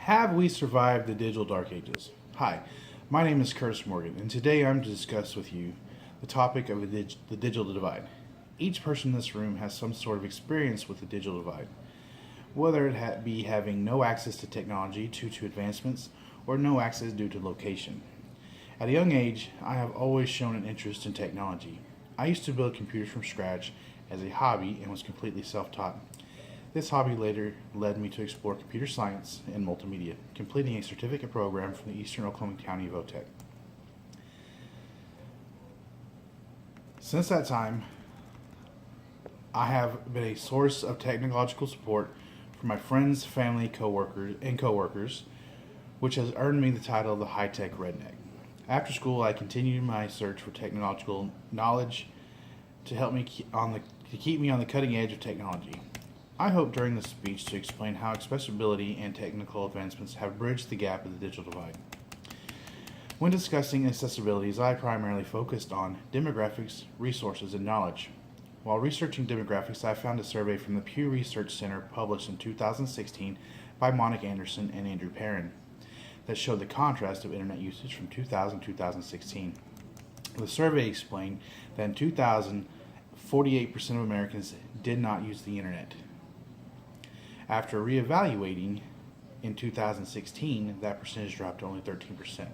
Have we survived the digital dark ages? Hi, my name is Curtis Morgan, and today I'm to discuss with you the topic of the digital divide. Each person in this room has some sort of experience with the digital divide, whether it be having no access to technology due to advancements or no access due to location. At a young age, I have always shown an interest in technology. I used to build computers from scratch as a hobby and was completely self taught. This hobby later led me to explore computer science and multimedia, completing a certificate program from the Eastern Oklahoma County VOTEC. Since that time, I have been a source of technological support for my friends, family, coworkers, which has earned me the title of the high-tech redneck. After school, I continued my search for technological knowledge to help me keep me on the cutting edge of technology. I hope during this speech to explain how accessibility and technical advancements have bridged the gap of the digital divide. When discussing accessibilities, I primarily focused on demographics, resources, and knowledge. While researching demographics, I found a survey from the Pew Research Center published in 2016 by Monica Anderson and Andrew Perrin that showed the contrast of internet usage from 2000 to 2016. The survey explained that in 2000, 48% of Americans did not use the internet. After reevaluating in 2016, that percentage dropped to only 13%.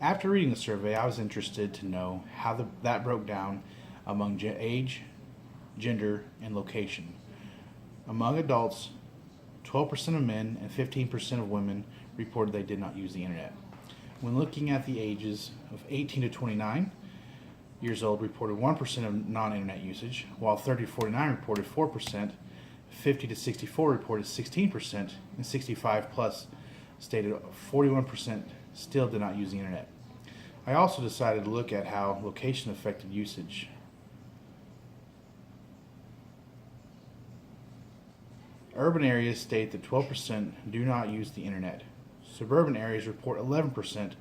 After reading the survey, I was interested to know how that broke down among age, gender, and location. Among adults, 12% of men and 15% of women reported they did not use the internet. When looking at the ages of 18 to 29 years old reported 1% of non-internet usage, while 30 to 49 reported 4%, 50 to 64 reported 16%, and 65 plus stated 41% still did not use the internet. I also decided to look at how location affected usage. Urban areas state that 12% do not use the internet. Suburban areas report 11%,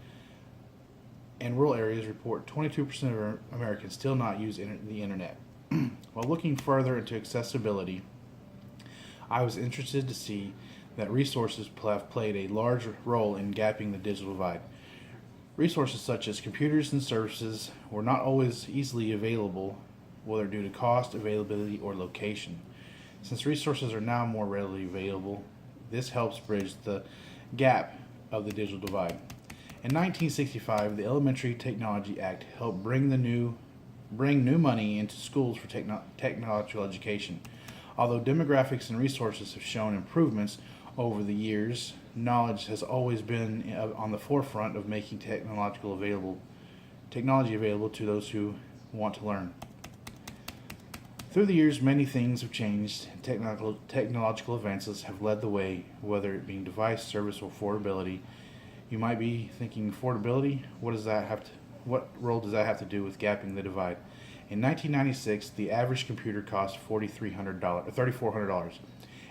and rural areas report 22% of Americans still not use the internet. While looking further into accessibility, I was interested to see that resources have played a large role in gapping the digital divide. Resources such as computers and services were not always easily available, whether due to cost, availability, or location. Since resources are now more readily available, this helps bridge the gap of the digital divide. In 1965, the Elementary Technology Act helped bring new money into schools for technological education. Although demographics and resources have shown improvements over the years, knowledge has always been on the forefront of making technology available to those who want to learn. Through the years, many things have changed. Technological advances have led the way, whether it being device, service, or affordability. You might be thinking, affordability? What role does that have to do with gapping the divide? In 1996, the average computer cost $3,400,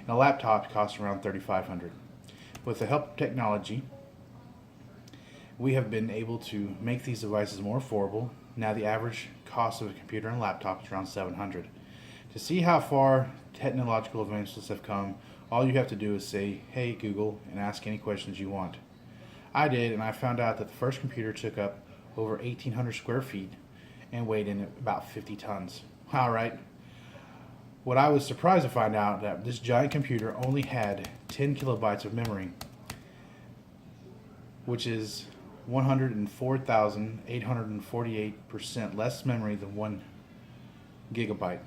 and a laptop cost around $3,500. With the help of technology, we have been able to make these devices more affordable. Now the average cost of a computer and laptop is around $700. To see how far technological advances have come, all you have to do is say, "Hey Google," and ask any questions you want. I did, and I found out that the first computer took up over 1,800 square feet and weighed in about 50 tons. All right. What I was surprised to find out that this giant computer only had 10 kilobytes of memory, which is 104,848% less memory than 1 gigabyte.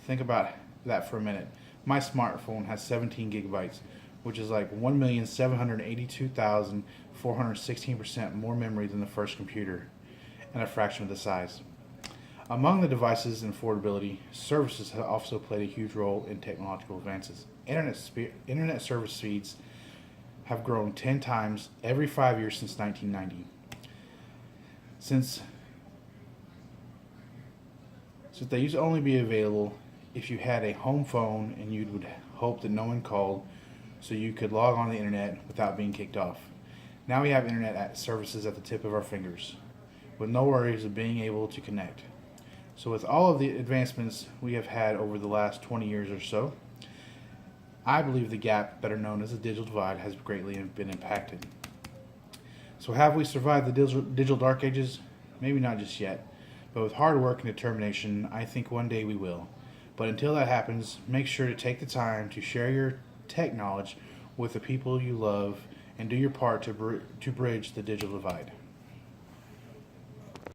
Think about that for a minute. My smartphone has 17 gigabytes, which is like 1,782,416% more memory than the first computer, and a fraction of the size. Among the devices and affordability, services have also played a huge role in technological advances. Internet service speeds have grown 10 times every 5 years since 1990. Since they used to only be available if you had a home phone and you would hope that no one called so you could log on the internet without being kicked off. Now we have internet services at the tip of our fingers with no worries of being able to connect. So with all of the advancements we have had over the last 20 years or so, I believe the gap, better known as the digital divide, has greatly been impacted. So, have we survived the digital dark ages? Maybe not just yet, but with hard work and determination, I think one day we will. But until that happens, make sure to take the time to share your tech knowledge with the people you love and do your part to bridge the digital divide.